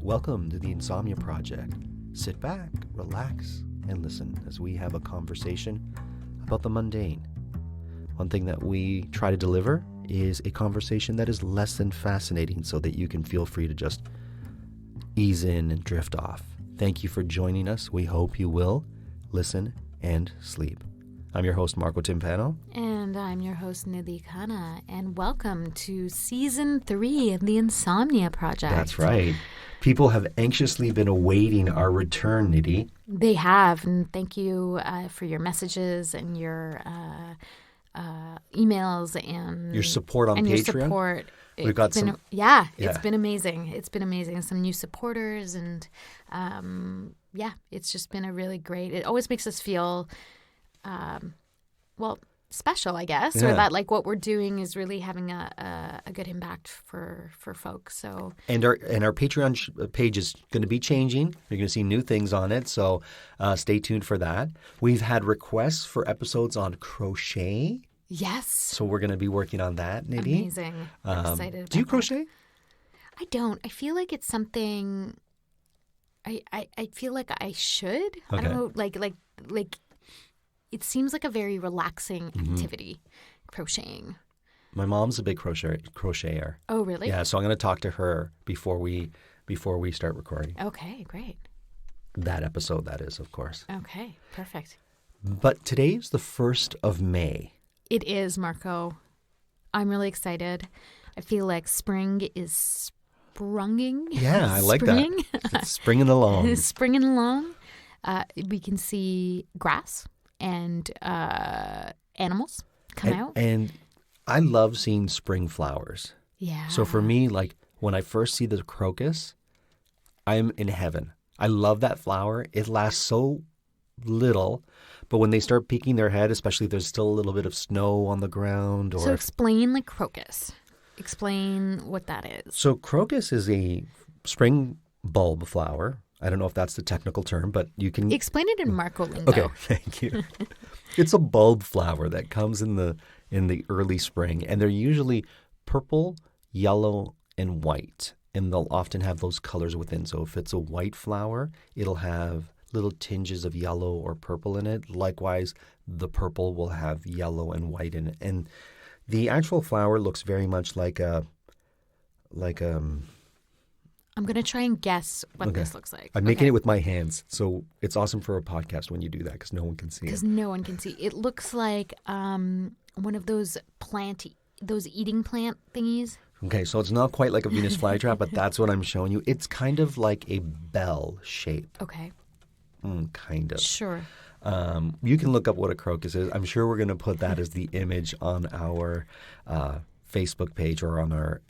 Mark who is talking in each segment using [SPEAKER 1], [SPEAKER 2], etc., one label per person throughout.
[SPEAKER 1] Welcome to the Insomnia Project. Sit back, relax, and listen as we have a conversation about the mundane. One thing that we try to deliver is a conversation that is less than fascinating so that you can feel free to just ease in and drift off. Thank you for joining us. We hope you will listen and sleep. I'm your host, Marco Timpano.
[SPEAKER 2] And I'm your host, Nidhi Khanna. And welcome to Season 3 of the Insomnia Project.
[SPEAKER 1] That's right. People have anxiously been awaiting our return, Nidhi.
[SPEAKER 2] They have. And thank you for your messages and your emails and
[SPEAKER 1] your support on Patreon.
[SPEAKER 2] Your support.
[SPEAKER 1] We've got some.
[SPEAKER 2] It's been amazing. It's been amazing. Some new supporters and it's just been a really great. It always makes us feel special, I guess, or that like what we're doing is really having a good impact for folks. So
[SPEAKER 1] and our Patreon page is going to be changing. You're going to see new things on it, so stay tuned for that. We've had requests for episodes on crochet.
[SPEAKER 2] Yes.
[SPEAKER 1] So we're going to be working on that, Nidhi.
[SPEAKER 2] Amazing. I'm excited about
[SPEAKER 1] do you crochet?
[SPEAKER 2] I don't. I feel like it's something I feel like I should. Okay. I don't know, like it seems like a very relaxing activity, crocheting. My
[SPEAKER 1] mom's a big crocheter.
[SPEAKER 2] Oh, really?
[SPEAKER 1] Yeah, so I'm going to talk to her before we start recording.
[SPEAKER 2] Okay, great.
[SPEAKER 1] That episode, that is, of course.
[SPEAKER 2] Okay, perfect.
[SPEAKER 1] But today's the 1st of May.
[SPEAKER 2] It is, Marco. I'm really excited. I feel like spring is sprunging.
[SPEAKER 1] Yeah, I like that. It's springing along.
[SPEAKER 2] It's springing along. We can see grass and animals come out.
[SPEAKER 1] And I love seeing spring flowers.
[SPEAKER 2] Yeah.
[SPEAKER 1] So for me, like when I first see the crocus, I'm in heaven. I love that flower. It lasts so little, but when they start peeking their head, especially if there's still a little bit of snow on the ground.
[SPEAKER 2] So explain like crocus. Explain what that is.
[SPEAKER 1] So crocus is a spring bulb flower. I don't know if that's the technical term, but you can
[SPEAKER 2] explain it in Marco lingo.
[SPEAKER 1] Okay, thank you. It's a bulb flower that comes in the early spring, and they're usually purple, yellow, and white, and they'll often have those colors within. So if it's a white flower, it'll have little tinges of yellow or purple in it. Likewise, the purple will have yellow and white in it, and the actual flower looks very much like
[SPEAKER 2] I'm going to try and guess what this looks like.
[SPEAKER 1] I'm making it with my hands, so it's awesome for a podcast when you do that because no one can see it.
[SPEAKER 2] Because no one can see. It looks like one of those eating plant thingies.
[SPEAKER 1] Okay, so it's not quite like a Venus flytrap, but that's what I'm showing you. It's kind of like a bell shape.
[SPEAKER 2] Okay.
[SPEAKER 1] Kind of.
[SPEAKER 2] Sure.
[SPEAKER 1] You can look up what a crocus is. I'm sure we're going to put that as the image on our Facebook page or on our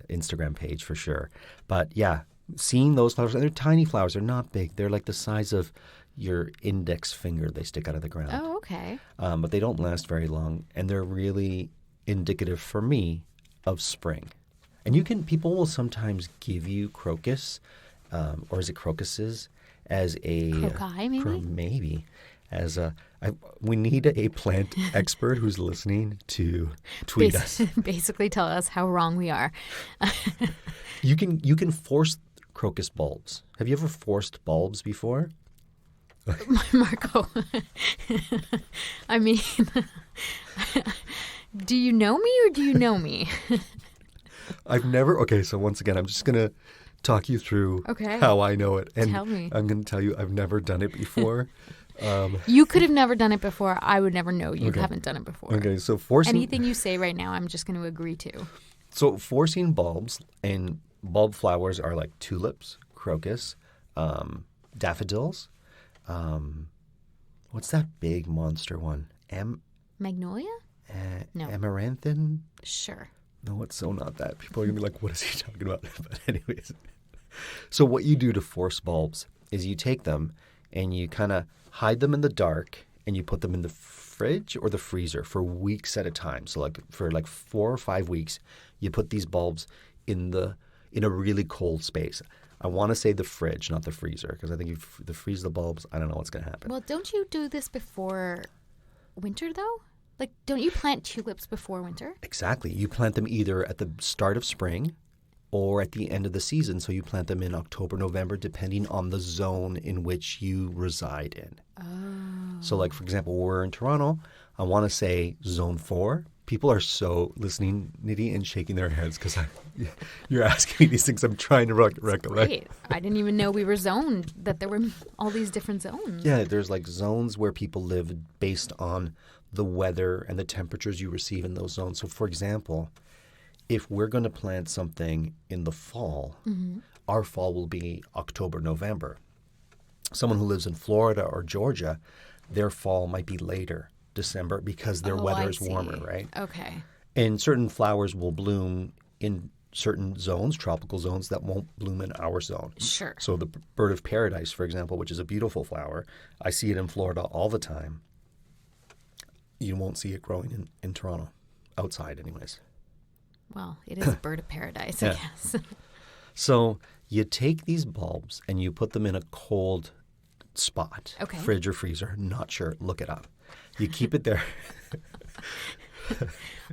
[SPEAKER 1] Instagram page for sure. But yeah, seeing those flowers, and they're tiny flowers. They're not big. They're like the size of your index finger. They stick out of the ground.
[SPEAKER 2] Oh, okay.
[SPEAKER 1] But they don't last very long, and they're really indicative for me of spring. And people will sometimes give you crocus, or is it crocuses, as a
[SPEAKER 2] croci, maybe?
[SPEAKER 1] Maybe. We need a plant expert who's listening to tweet us.
[SPEAKER 2] Basically tell us how wrong we are.
[SPEAKER 1] You can force crocus bulbs. Have you ever forced bulbs before?
[SPEAKER 2] Marco, I mean, do you know me or do you know me?
[SPEAKER 1] I've never. Okay, so once again, I'm just going to talk you through how I know it. And
[SPEAKER 2] tell me.
[SPEAKER 1] I'm going to tell you I've never done it before.
[SPEAKER 2] You could have never done it before. I would never know you haven't done it before.
[SPEAKER 1] Okay, so forcing...
[SPEAKER 2] Anything you say right now, I'm just going to agree to.
[SPEAKER 1] So forcing bulbs, and bulb flowers are like tulips, crocus, daffodils. What's that big monster one?
[SPEAKER 2] Magnolia? No.
[SPEAKER 1] Amaranthine?
[SPEAKER 2] Sure.
[SPEAKER 1] No, it's so not that. People are going to be like, what is he talking about? But anyways. So what you do to force bulbs is you take them and you kind of hide them in the dark and you put them in the fridge or the freezer for weeks at a time. So for 4 or 5 weeks, you put these bulbs in a really cold space. I want to say the fridge, not the freezer, because I think if you freeze the bulbs, I don't know what's going to happen.
[SPEAKER 2] Well, don't you do this before winter, though? Like, don't you plant tulips before winter?
[SPEAKER 1] Exactly. You plant them either at the start of spring or at the end of the season. So you plant them in October, November, depending on the zone in which you reside in.
[SPEAKER 2] Oh.
[SPEAKER 1] So like, for example, we're in Toronto. I want to say zone 4. People are so listening, Nidhi, and shaking their heads because you're asking me these things. I'm trying to recollect.
[SPEAKER 2] Great. I didn't even know we were zoned, that there were all these different zones.
[SPEAKER 1] Yeah, there's like zones where people live based on the weather and the temperatures you receive in those zones. So, for example, if we're going to plant something in the fall, our fall will be October, November. Someone who lives in Florida or Georgia, their fall might be later, December, because their weather is warmer, right?
[SPEAKER 2] Okay.
[SPEAKER 1] And certain flowers will bloom in certain zones, tropical zones, that won't bloom in our zone.
[SPEAKER 2] Sure.
[SPEAKER 1] So the bird of paradise, for example, which is a beautiful flower, I see it in Florida all the time. You won't see it growing in Toronto, outside anyways.
[SPEAKER 2] Well, it is a bird of paradise, I guess.
[SPEAKER 1] So you take these bulbs and you put them in a cold spot, fridge or freezer, not sure, look it up. You keep it there.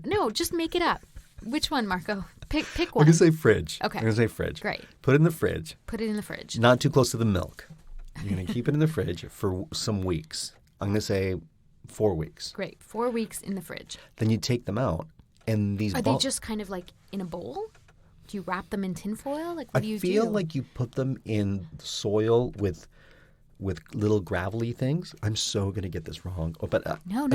[SPEAKER 2] No, just make it up. Which one, Marco? Pick one.
[SPEAKER 1] I'm going to say fridge.
[SPEAKER 2] Okay.
[SPEAKER 1] I'm going to say fridge.
[SPEAKER 2] Great.
[SPEAKER 1] Put it in the fridge.
[SPEAKER 2] Put it in the fridge.
[SPEAKER 1] Not too close to the milk. You're going to keep it in the fridge for some weeks. I'm going to say 4 weeks.
[SPEAKER 2] Great. 4 weeks in the fridge.
[SPEAKER 1] Then you take them out, and these
[SPEAKER 2] Are they just kind of like in a bowl? Do you wrap them in tinfoil? Like, what do you do?
[SPEAKER 1] I feel like you put them in soil with little gravelly things. I'm so going to get this wrong. Oh, but
[SPEAKER 2] No,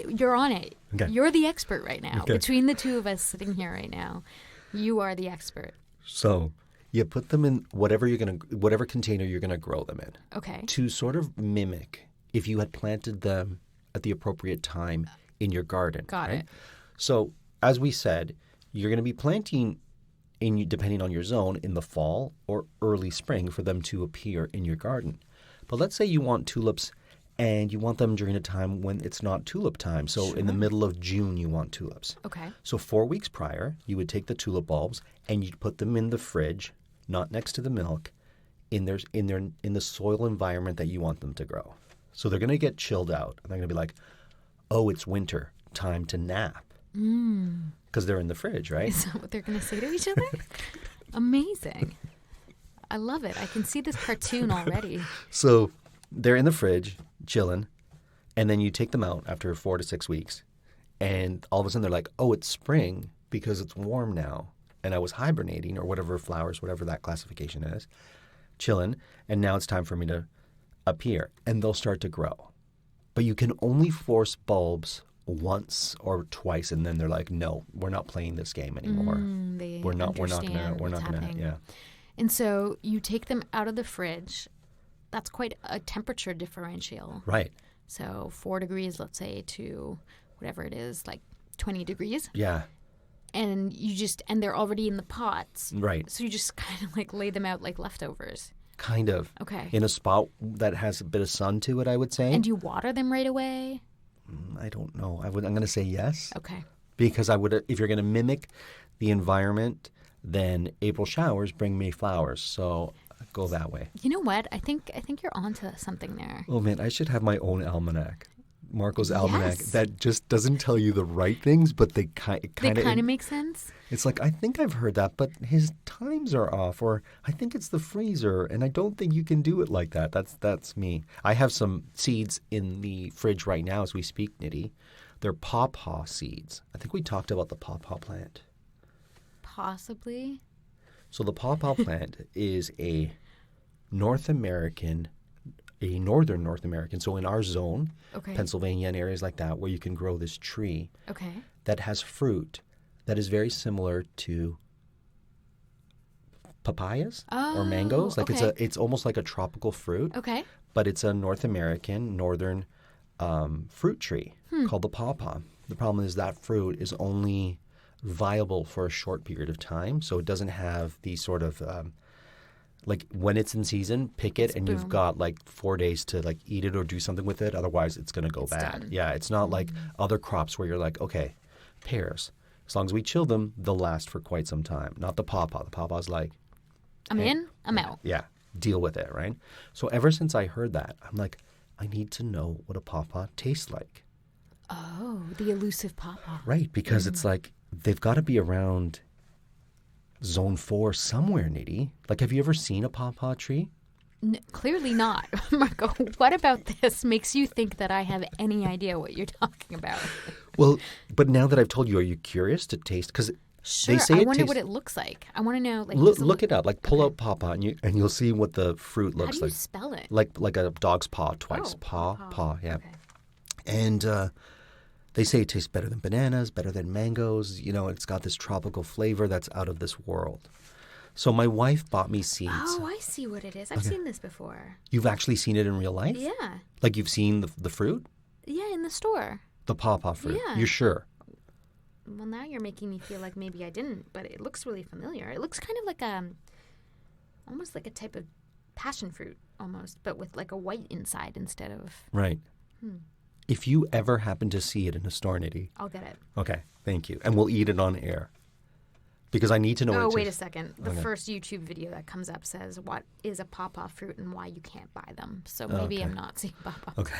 [SPEAKER 2] you're on it.
[SPEAKER 1] Okay.
[SPEAKER 2] You're the expert right now.
[SPEAKER 1] Okay.
[SPEAKER 2] Between the two of us sitting here right now, you are the expert.
[SPEAKER 1] So you put them in whatever container you're going to grow them in.
[SPEAKER 2] Okay.
[SPEAKER 1] To sort of mimic if you had planted them at the appropriate time in your garden.
[SPEAKER 2] Got it.
[SPEAKER 1] So as we said, you're going to be planting depending on your zone, in the fall or early spring for them to appear in your garden. But let's say you want tulips and you want them during a time when it's not tulip time. So in the middle of June, you want tulips.
[SPEAKER 2] Okay.
[SPEAKER 1] So 4 weeks prior, you would take the tulip bulbs and you'd put them in the fridge, not next to the milk, in the soil environment that you want them to grow. So they're going to get chilled out. And they're going to be like, oh, it's winter, time to nap. Because they're in the fridge, right?
[SPEAKER 2] Is that what they're going to say to each other? Amazing. I love it. I can see this cartoon already.
[SPEAKER 1] So they're in the fridge, chilling, and then you take them out after 4 to 6 weeks, and all of a sudden they're like, oh, it's spring because it's warm now, and I was hibernating or whatever that classification is, chilling, and now it's time for me to appear, and they'll start to grow. But you can only force bulbs once or twice, and then they're like, no, we're not playing this game anymore. We're not gonna. Yeah.
[SPEAKER 2] And so you take them out of the fridge. That's quite a temperature differential.
[SPEAKER 1] Right.
[SPEAKER 2] So 4 degrees, let's say, to whatever it is, like 20 degrees.
[SPEAKER 1] Yeah.
[SPEAKER 2] And they're already in the pots.
[SPEAKER 1] Right.
[SPEAKER 2] So you just kind of like lay them out like leftovers.
[SPEAKER 1] Kind of.
[SPEAKER 2] Okay.
[SPEAKER 1] In a spot that has a bit of sun to it, I would say.
[SPEAKER 2] And do you water them right away?
[SPEAKER 1] I don't know. I'm going to say yes.
[SPEAKER 2] Okay.
[SPEAKER 1] Because if you're going to mimic the environment, then April showers bring May flowers. So go that way.
[SPEAKER 2] You know what? I think you're onto something there.
[SPEAKER 1] Oh man, I should have my own almanac. Marco's almanac
[SPEAKER 2] Yes.
[SPEAKER 1] that just doesn't tell you the right things, but they kind of
[SPEAKER 2] make sense.
[SPEAKER 1] It's like, I think I've heard that, but his times are off, or I think it's the freezer, and I don't think you can do it like that. That's me. I have some seeds in the fridge right now as we speak, Nidhi. They're pawpaw seeds. I think we talked about the pawpaw plant.
[SPEAKER 2] Possibly.
[SPEAKER 1] So the pawpaw plant is a northern North American, so in our zone, Pennsylvania and areas like that, where you can grow this tree that has fruit that is very similar to papayas or mangoes. Like it's almost like a tropical fruit.
[SPEAKER 2] Okay.
[SPEAKER 1] But it's a North American northern fruit tree called the pawpaw. The problem is that fruit is only viable for a short period of time, so it doesn't have the sort of like when it's in season, pick it, and you've got like 4 days to like eat it or do something with it. Otherwise, it's going to go bad.
[SPEAKER 2] Done.
[SPEAKER 1] Yeah, it's not like other crops where you're like, okay, pears. As long as we chill them, they'll last for quite some time. Not the pawpaw. The pawpaw's like,
[SPEAKER 2] I'm in, I'm out.
[SPEAKER 1] Yeah, deal with it, right? So ever since I heard that, I'm like, I need to know what a pawpaw tastes like.
[SPEAKER 2] Oh, the elusive pawpaw.
[SPEAKER 1] Right, because it's like they've got to be around zone 4 somewhere, Nidhi. Like, have you ever seen a pawpaw tree?
[SPEAKER 2] Clearly not. Marco, what about this makes you think that I have any idea what you're talking about?
[SPEAKER 1] Well, but now that I've told you, are you curious to taste? Because
[SPEAKER 2] sure,
[SPEAKER 1] they say
[SPEAKER 2] I wonder what it looks like. I want to know. Like,
[SPEAKER 1] look it up. Like, pull out pawpaw, and you'll see what the fruit looks
[SPEAKER 2] like. How do you
[SPEAKER 1] like.
[SPEAKER 2] spell it?
[SPEAKER 1] Like a dog's paw twice. Paw, yeah.
[SPEAKER 2] Okay.
[SPEAKER 1] And they say it tastes better than bananas, better than mangoes. You know, it's got this tropical flavor that's out of this world. So my wife bought me seeds.
[SPEAKER 2] Oh, I see what it is. I've seen this before.
[SPEAKER 1] You've actually seen it in real life?
[SPEAKER 2] Yeah.
[SPEAKER 1] Like you've seen the fruit?
[SPEAKER 2] Yeah, in the store.
[SPEAKER 1] The pawpaw fruit?
[SPEAKER 2] Yeah.
[SPEAKER 1] You're sure?
[SPEAKER 2] Well, now you're making me feel like maybe I didn't, but it looks really familiar. It looks kind of like almost like a type of passion fruit almost, but with like a white inside instead of...
[SPEAKER 1] Right. If you ever happen to see it in a store, Nidhi.
[SPEAKER 2] I'll get it.
[SPEAKER 1] Okay, thank you. And we'll eat it on air. Because I need to know what it tastes.
[SPEAKER 2] Wait a second. The first YouTube video that comes up says, what is a pawpaw fruit and why you can't buy them. So maybe I'm not seeing pawpaw.
[SPEAKER 1] Okay.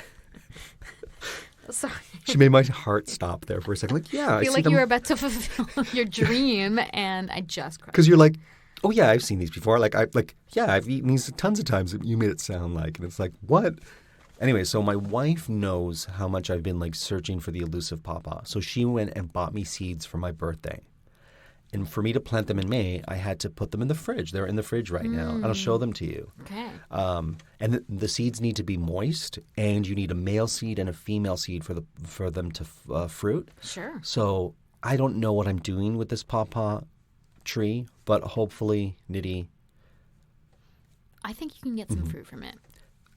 [SPEAKER 2] Sorry.
[SPEAKER 1] She made my heart stop there for a second. Like, yeah,
[SPEAKER 2] I feel like you were about to fulfill your dream, and I just cried.
[SPEAKER 1] Because you're like, oh yeah, I've seen these before. I've eaten these tons of times. You made it sound like, and it's like, what? Anyway, so my wife knows how much I've been like searching for the elusive pawpaw. So she went and bought me seeds for my birthday. And for me to plant them in May, I had to put them in the fridge. They're in the fridge right now. I'll show them to you.
[SPEAKER 2] Okay.
[SPEAKER 1] And the seeds need to be moist, and you need a male seed and a female seed for them to fruit.
[SPEAKER 2] Sure.
[SPEAKER 1] So I don't know what I'm doing with this pawpaw tree, but hopefully, Nidhi.
[SPEAKER 2] I think you can get some fruit from it.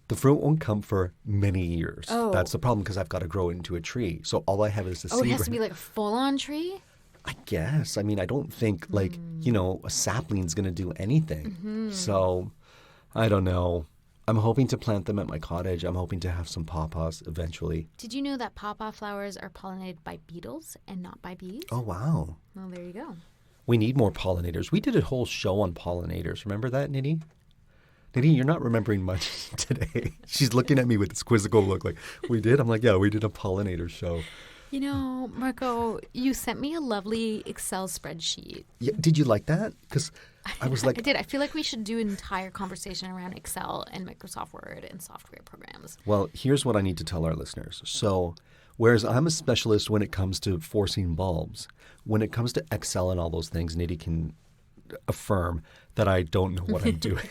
[SPEAKER 1] The fruit won't come for many years.
[SPEAKER 2] Oh.
[SPEAKER 1] That's the problem because I've got to grow it into a tree. So all I have is the seed.
[SPEAKER 2] Oh, it has to be like a full-on tree?
[SPEAKER 1] I guess. I mean, I don't think a sapling's going to do anything. So I don't know. I'm hoping to plant them at my cottage. I'm hoping to have some pawpaws eventually.
[SPEAKER 2] Did you know that pawpaw flowers are pollinated by beetles and not by bees?
[SPEAKER 1] Oh, wow.
[SPEAKER 2] Well, there you go.
[SPEAKER 1] We need more pollinators. We did a whole show on pollinators. Remember that, Nidhi? Nidhi, you're not remembering much today. She's looking at me with this quizzical look like, we did? I'm like, yeah, we did a pollinator show.
[SPEAKER 2] You know, Marco, you sent me a lovely Excel spreadsheet.
[SPEAKER 1] Yeah, did you like that? Because I was like...
[SPEAKER 2] I did. I feel like we should do an entire conversation around Excel and Microsoft Word and software programs.
[SPEAKER 1] Well, here's what I need to tell our listeners. So, whereas I'm a specialist when it comes to forcing bulbs, when it comes to Excel and all those things, Nidhi can affirm that I don't know what I'm doing.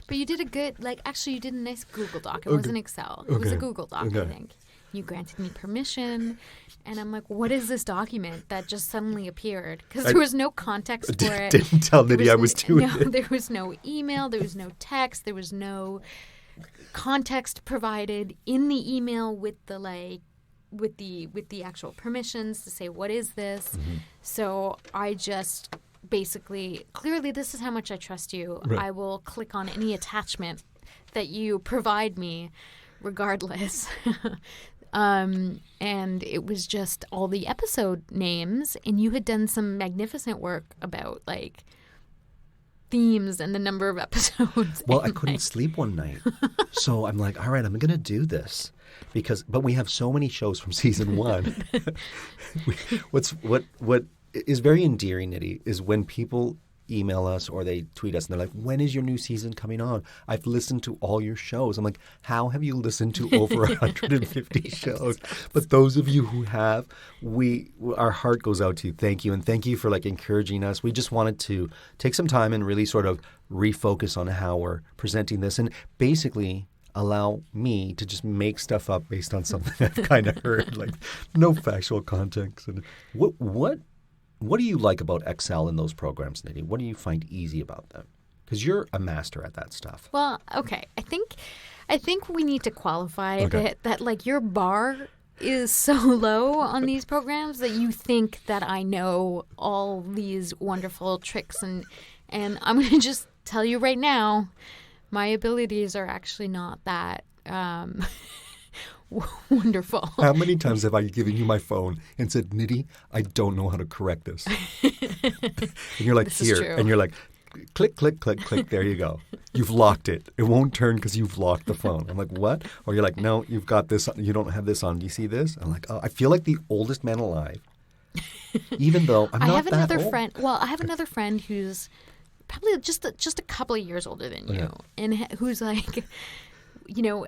[SPEAKER 2] But you did you did a nice Google Doc. It wasn't Excel. It was a Google Doc, I think. You granted me permission, and I'm like, what is this document that just suddenly appeared? Because there was no context for it.
[SPEAKER 1] Didn't tell Nidhi I was doing it.
[SPEAKER 2] There was no email, there was no text, there was no context provided in the email with the actual permissions to say, what is this? So I just basically, clearly this is how much I trust you.
[SPEAKER 1] Right.
[SPEAKER 2] I will click on any attachment that you provide me regardless. And it was just all the episode names, and you had done some magnificent work about like themes and the number of episodes.
[SPEAKER 1] Well, I couldn't sleep one night. So I'm like, all right, I'm going to do this but we have so many shows from season 1. What is very endearing, Nidhi, is when people email us or they tweet us and they're like, when is your new season coming on? I've listened to all your shows. I'm like, how have you listened to over 150 shows? But those of you who have, our heart goes out to you. Thank you. And thank you for like encouraging us. We just wanted to take some time and really sort of refocus on how we're presenting this and basically allow me to just make stuff up based on something I've kind of heard, like no factual context. And what do you like about Excel and those programs, Nidhi? What do you find easy about them? Because you're a master at that stuff.
[SPEAKER 2] Well, okay. I think we need to qualify a bit that like your bar is so low on these programs that you think that I know all these wonderful tricks and I'm going to just tell you right now, my abilities are actually not that wonderful.
[SPEAKER 1] How many times have I given you my phone and said, Nidhi, I don't know how to correct this? And you're like,
[SPEAKER 2] this
[SPEAKER 1] here. And you're like, click, click, click, click. There you go. You've locked it. It won't turn because you've locked the phone. I'm like, what? Or you're like, no, you've got this. You don't have this on. Do you see this? I'm like, oh, I feel like the oldest man alive Even though I'm not that old.
[SPEAKER 2] friend. Well, I have another friend who's probably just a couple of years older than you, and who's like,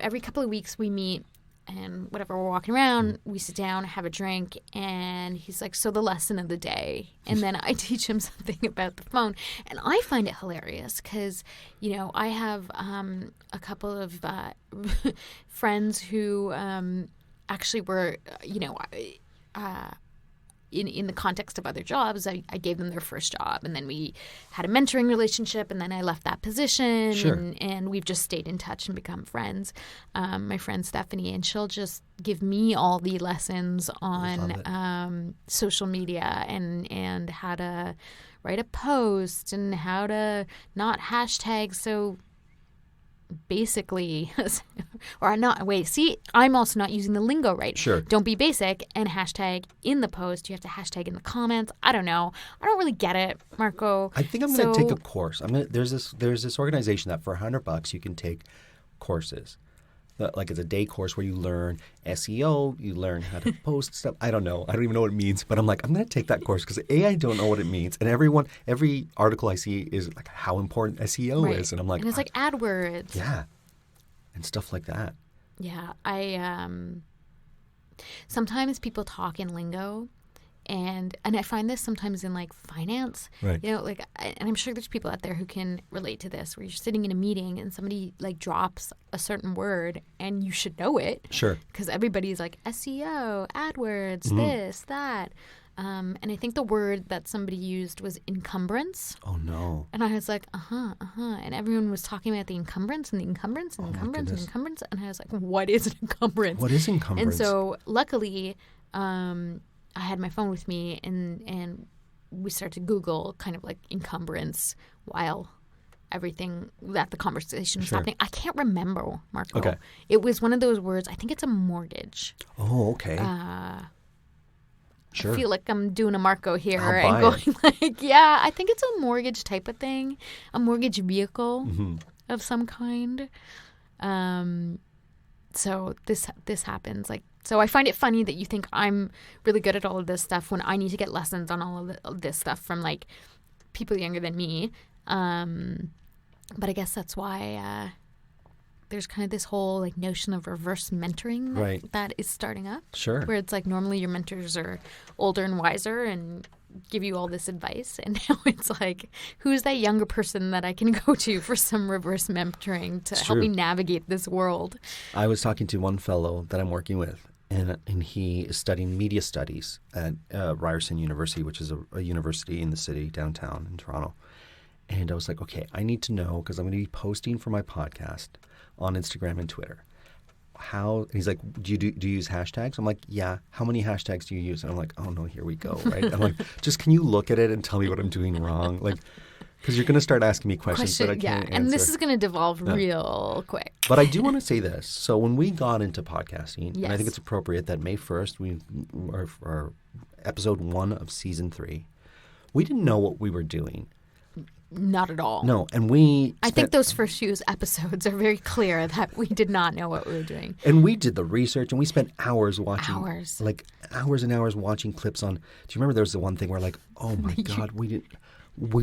[SPEAKER 2] every couple of weeks we meet. And whatever, we're walking around, we sit down, have a drink, and he's like, so the lesson of the day. And then I teach him something about the phone. And I find it hilarious because, I have a couple of friends who actually were, in the context of other jobs, I gave them their first job, and then we had a mentoring relationship, and then I left that position, and we've just stayed in touch and become friends. My friend Stephanie, and she'll just give me all the lessons on social media and how to write a post and how to not hashtag so basically, or not, wait, see, I'm also not using the lingo right.
[SPEAKER 1] Sure.
[SPEAKER 2] Don't be basic and hashtag in the post. You have to hashtag in the comments. I don't know. I don't really get it, Marco.
[SPEAKER 1] I think I'm going to take a course. There's this organization that for $100 you can take courses. Like it's a day course where you learn SEO, you learn how to post stuff. I don't know. I don't even know what it means. But I'm like, I'm going to take that course because I don't know what it means. And every article I see is like how important SEO is. And I'm like,
[SPEAKER 2] and it's like AdWords.
[SPEAKER 1] Yeah. And stuff like that.
[SPEAKER 2] Yeah. Sometimes people talk in lingo. And I find this sometimes in like finance,
[SPEAKER 1] right.
[SPEAKER 2] And I'm sure there's people out there who can relate to this, where you're sitting in a meeting and somebody like drops a certain word and you should know it.
[SPEAKER 1] Sure.
[SPEAKER 2] Because everybody's like SEO, AdWords, this, that. And I think the word that somebody used was encumbrance.
[SPEAKER 1] Oh, no.
[SPEAKER 2] And I was like, And everyone was talking about the encumbrance and the encumbrance and encumbrance and encumbrance. And I was like, what is an encumbrance?
[SPEAKER 1] What is encumbrance?
[SPEAKER 2] And so luckily, I had my phone with me, and we started to Google kind of like encumbrance while the conversation was happening. I can't remember, Marco.
[SPEAKER 1] Okay.
[SPEAKER 2] It was one of those words. I think it's a mortgage.
[SPEAKER 1] Oh, okay. Sure.
[SPEAKER 2] I feel like I'm doing a Marco here
[SPEAKER 1] and
[SPEAKER 2] going like, yeah, I think it's a mortgage type of thing, a mortgage vehicle of some kind. So this happens like. So I find it funny that you think I'm really good at all of this stuff when I need to get lessons on all of this stuff from like people younger than me. But I guess that's why there's kind of this whole like notion of reverse mentoring that is starting up.
[SPEAKER 1] Sure.
[SPEAKER 2] Where it's like normally your mentors are older and wiser and give you all this advice, and now it's like, who's that younger person that I can go to for some reverse mentoring to help me navigate this world? I
[SPEAKER 1] was talking to one fellow that I'm working with, and he is studying media studies at Ryerson University, which is a university in the city downtown in Toronto. And I was like, okay, I need to know, because I'm going to be posting for my podcast on Instagram and Twitter. And he's like, do you use hashtags? I'm like, yeah. How many hashtags do you use? And I'm like, oh no, here we go. Right? I'm like, just can you look at it and tell me what I'm doing wrong? Like, because you're going to start asking me questions that I can't answer.
[SPEAKER 2] And this is going to devolve real quick.
[SPEAKER 1] But I do want to say this. So when we got into podcasting, and I think it's appropriate that May 1st, our episode 1 of season 3, we didn't know what we were doing.
[SPEAKER 2] Not at all.
[SPEAKER 1] No, and
[SPEAKER 2] I think those first few episodes are very clear that we did not know what we were doing.
[SPEAKER 1] And we did the research, and we spent hours watching.
[SPEAKER 2] Like
[SPEAKER 1] hours and hours watching clips on. Do you remember there was the one thing where like, oh my God, we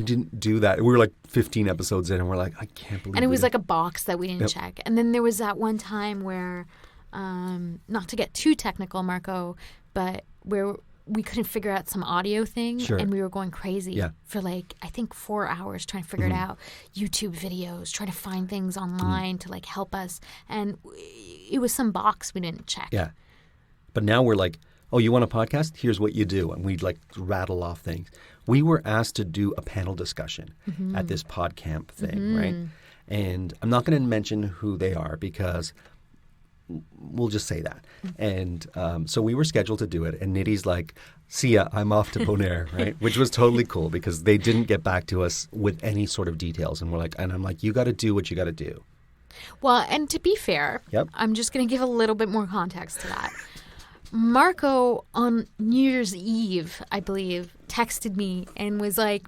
[SPEAKER 1] didn't do that. We were like 15 episodes in, and we're like, I can't believe.
[SPEAKER 2] And it was like a box that we didn't check. And then there was that one time where, not to get too technical, Marco, but where we couldn't figure out some audio thing, and we were going crazy for like, I think 4 hours trying to figure it out. YouTube videos, trying to find things online to like help us. And it was some box we didn't check.
[SPEAKER 1] Yeah. But now we're like, oh, you want a podcast? Here's what you do. And we'd like rattle off things. We were asked to do a panel discussion at this PodCamp thing, right? And I'm not going to mention who they are because we'll just say that. And so we were scheduled to do it. And Nidhi's like, see ya, I'm off to Bonaire, right? Which was totally cool because they didn't get back to us with any sort of details. And I'm like, you got to do what you got to do.
[SPEAKER 2] Well, and to be fair, I'm just going to give a little bit more context to that. Marco on New Year's Eve, I believe, texted me and was like,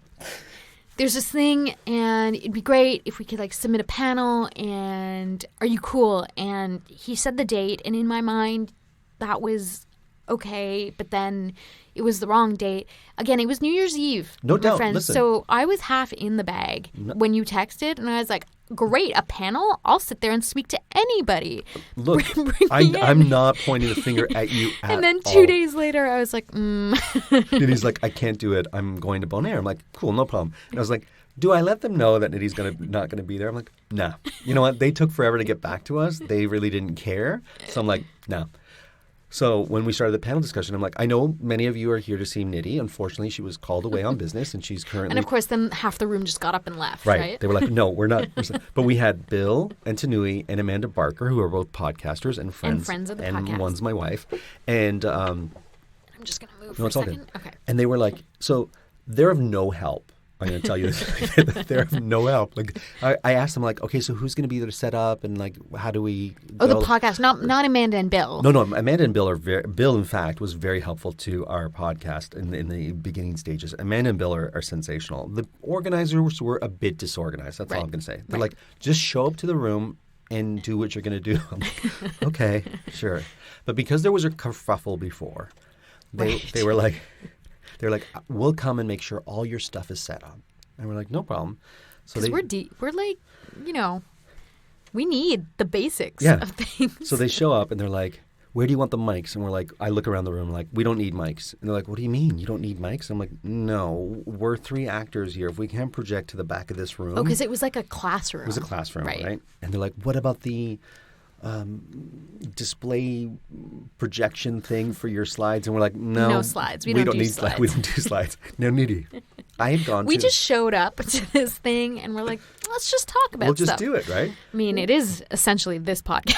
[SPEAKER 2] there's this thing and it'd be great if we could like submit a panel, and are you cool? And he said the date, and in my mind that was okay, but then It was the wrong date. Again, it was New Year's Eve.
[SPEAKER 1] No
[SPEAKER 2] my
[SPEAKER 1] doubt.
[SPEAKER 2] friends.
[SPEAKER 1] Listen.
[SPEAKER 2] So I was half in the bag when you texted, and I was like, great, a panel? I'll sit there and speak to anybody.
[SPEAKER 1] Look,
[SPEAKER 2] Bring
[SPEAKER 1] I'm not pointing the finger at you at all.
[SPEAKER 2] And then 2 days later, I was like,
[SPEAKER 1] And he's like, I can't do it. I'm going to Bonaire. I'm like, cool, no problem. And I was like, do I let them know that Nidhi's not going to be there? I'm like, nah. You know what? They took forever to get back to us. They really didn't care. So I'm like, no. So when we started the panel discussion, I'm like, I know many of you are here to see Nidhi. Unfortunately, she was called away on business, and she's currently...
[SPEAKER 2] And of course, then half the room just got up and left, right?
[SPEAKER 1] They were like, no, we're not. But we had Bill and Tanui and Amanda Barker, who are both podcasters and friends.
[SPEAKER 2] And friends of the
[SPEAKER 1] and
[SPEAKER 2] podcast.
[SPEAKER 1] And one's my wife. And...
[SPEAKER 2] I'm just going to move
[SPEAKER 1] no,
[SPEAKER 2] for
[SPEAKER 1] it's
[SPEAKER 2] a
[SPEAKER 1] all
[SPEAKER 2] second.
[SPEAKER 1] good.
[SPEAKER 2] Okay.
[SPEAKER 1] And they were like, so they're of no help. I'm going to tell you this. They're of no help. Like, I asked them, like, okay, so who's going to be there to set up, and like, how do we?
[SPEAKER 2] Oh, the podcast, not Amanda and Bill.
[SPEAKER 1] No, Amanda and Bill are Bill, in fact, was very helpful to our podcast in the beginning stages. Amanda and Bill are sensational. The organizers were a bit disorganized. That's all I'm going to say. They're like, just show up to the room and do what you're going to do. I'm like, okay, sure. But because there was a kerfuffle before, they were like. They're like, we'll come and make sure all your stuff is set up. And we're like, no problem. So
[SPEAKER 2] we're deep. We're like, we need the basics of things.
[SPEAKER 1] So they show up and they're like, where do you want the mics? And we're like, I look around the room like, we don't need mics. And they're like, what do you mean? You don't need mics? I'm like, no, we're 3 actors here. If we can't project to the back of this room.
[SPEAKER 2] Oh, because it was like a classroom.
[SPEAKER 1] It was a classroom, right? And they're like, what about the display projection thing for your slides? And we're like, no
[SPEAKER 2] slides.
[SPEAKER 1] We don't need slides. We don't do slides. No, Nidhi. I had gone
[SPEAKER 2] we just showed up to this thing and we're like, let's just talk about
[SPEAKER 1] we'll just
[SPEAKER 2] stuff.
[SPEAKER 1] do it, right?
[SPEAKER 2] I mean, it is essentially this podcast.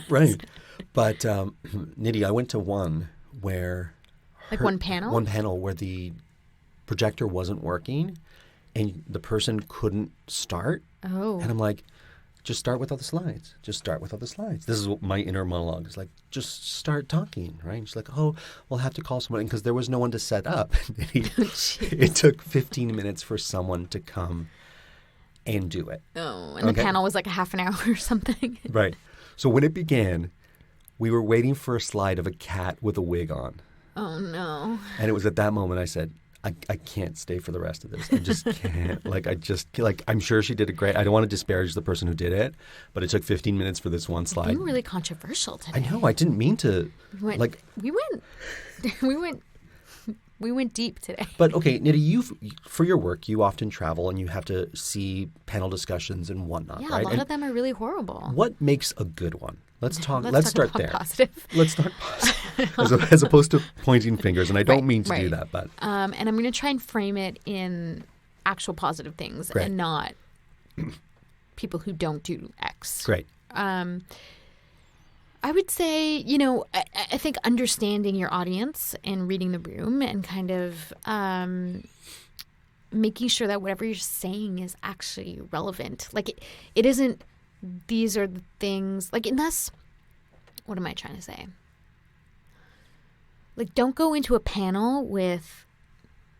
[SPEAKER 1] Right. But Nidhi, I went to one where
[SPEAKER 2] one panel?
[SPEAKER 1] One panel where the projector wasn't working and the person couldn't start.
[SPEAKER 2] Oh.
[SPEAKER 1] And I'm like, just start with all the slides. Just start with all the slides. This is what my inner monologue is like. Just start talking, right? And she's like, oh, we'll have to call someone because there was no one to set up. It took 15 minutes for someone to come and do it.
[SPEAKER 2] Oh, and the panel was like a half an hour or something.
[SPEAKER 1] Right. So when it began, we were waiting for a slide of a cat with a wig on.
[SPEAKER 2] Oh, no.
[SPEAKER 1] And it was at that moment I said, I can't stay for the rest of this. I just can't. I'm sure she did it great. I don't want to disparage the person who did it, but it took 15 minutes for this one slide.
[SPEAKER 2] You're being really controversial today.
[SPEAKER 1] I know. I didn't mean to.
[SPEAKER 2] We went deep today.
[SPEAKER 1] But okay, Nidhi, for your work, you often travel and you have to see panel discussions and whatnot,
[SPEAKER 2] yeah,
[SPEAKER 1] right?
[SPEAKER 2] a lot of them are really horrible.
[SPEAKER 1] What makes a good one? Let's start there.
[SPEAKER 2] Positive.
[SPEAKER 1] Let's start positive, as opposed to pointing fingers. And I don't mean to do that, but
[SPEAKER 2] and I'm going to try and frame it in actual positive things and not people who don't do X.
[SPEAKER 1] Great.
[SPEAKER 2] I would say, I think understanding your audience and reading the room and kind of making sure that whatever you're saying is actually relevant. Like it isn't. These are the things, like, unless, what am I trying to say? Like, don't go into a panel with,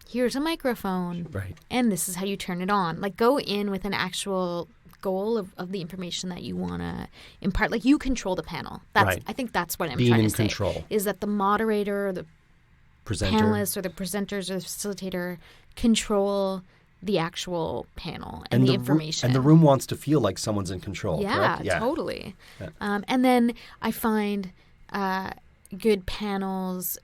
[SPEAKER 2] here's a microphone, and this is how you turn it on. Like, go in with an actual goal of the information that you want to impart. Like, you control the panel. I think that's what I'm trying to say. Being in control. Is that the moderator, or the panelists, or the presenters, or the facilitator control the actual panel and the information.
[SPEAKER 1] And the room wants to feel like someone's in control, correct?
[SPEAKER 2] Yeah, totally. Yeah. And then I find good panels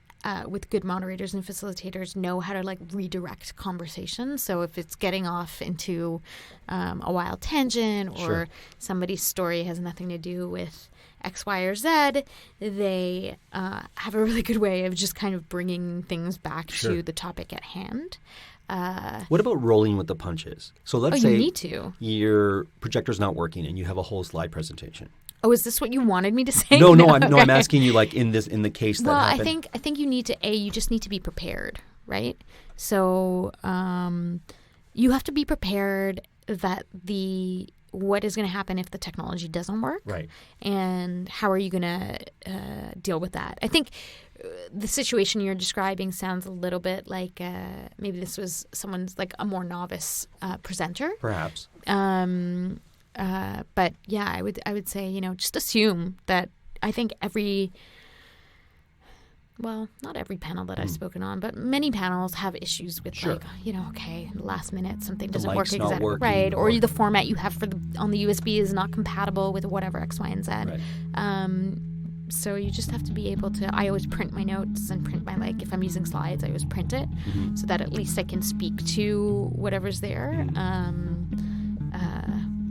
[SPEAKER 2] with good moderators and facilitators know how to like redirect conversation. So if it's getting off into a wild tangent or somebody's story has nothing to do with X, Y, or Z, they have a really good way of just kind of bringing things back to the topic at hand.
[SPEAKER 1] What about rolling with the punches? So let's say
[SPEAKER 2] you need to.
[SPEAKER 1] Your projector's not working and you have a whole slide presentation.
[SPEAKER 2] Oh, is this what you wanted me to say?
[SPEAKER 1] No, I'm asking you like in the case that happened.
[SPEAKER 2] Well, I think you need to you just need to be prepared, right? So you have to be prepared that what is going to happen if the technology doesn't work,
[SPEAKER 1] right? And
[SPEAKER 2] how are you going to deal with that? I think the situation you're describing sounds a little bit like maybe this was someone's like a more novice presenter,
[SPEAKER 1] perhaps.
[SPEAKER 2] But yeah, I would say just assume that. I think well, not every panel that I've spoken on, but many panels have issues with
[SPEAKER 1] Sure.
[SPEAKER 2] last minute something doesn't
[SPEAKER 1] mic's
[SPEAKER 2] work
[SPEAKER 1] not
[SPEAKER 2] exactly
[SPEAKER 1] working,
[SPEAKER 2] right, or
[SPEAKER 1] or-
[SPEAKER 2] the format you have on the USB is not compatible with whatever X, Y, and Z.
[SPEAKER 1] Right.
[SPEAKER 2] So you just have to be able to. I always print my notes and print my if I'm using slides, I always print it so that at least I can speak to whatever's there.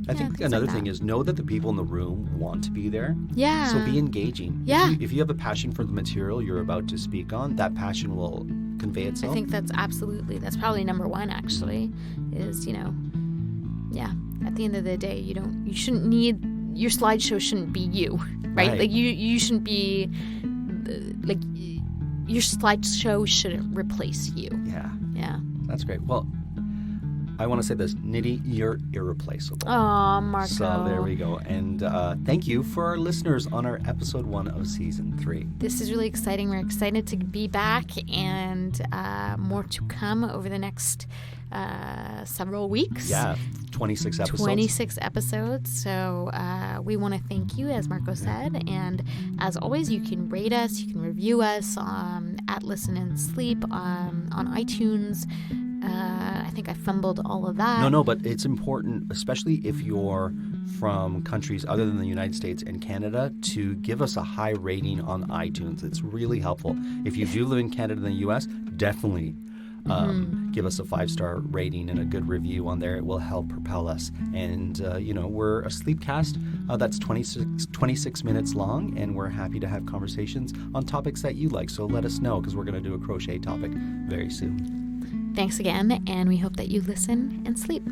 [SPEAKER 1] I think another thing is know that the people in the room want to be there.
[SPEAKER 2] Yeah.
[SPEAKER 1] So be engaging.
[SPEAKER 2] Yeah.
[SPEAKER 1] If you have a passion for the material you're about to speak on, that passion will convey itself.
[SPEAKER 2] I think that's probably number one, actually, is, at the end of the day, you shouldn't need, your slideshow shouldn't be you, right? Like you shouldn't be, your slideshow shouldn't replace you.
[SPEAKER 1] Yeah.
[SPEAKER 2] Yeah.
[SPEAKER 1] That's great. Well, I want to say this, Nidhi, you're irreplaceable.
[SPEAKER 2] Oh, Marco.
[SPEAKER 1] So there we go. And thank you for our listeners on our episode 1 of season 3.
[SPEAKER 2] This is really exciting. We're excited to be back, and more to come over the next several weeks.
[SPEAKER 1] Yeah, 26 episodes.
[SPEAKER 2] 26 episodes. So we want to thank you, as Marco said. And as always, you can rate us, you can review us at Listen and Sleep on iTunes. I think I fumbled all of that.
[SPEAKER 1] No, but it's important, especially if you're from countries other than the United States and Canada, to give us a high rating on iTunes. It's really helpful. If you do live in Canada and the U.S., definitely give us a 5-star rating and a good review on there. It will help propel us. And, we're a Sleepcast that's 26 minutes long, and we're happy to have conversations on topics that you like. So let us know, because we're going to do a crochet topic very soon.
[SPEAKER 2] Thanks again, and we hope that you listen and sleep.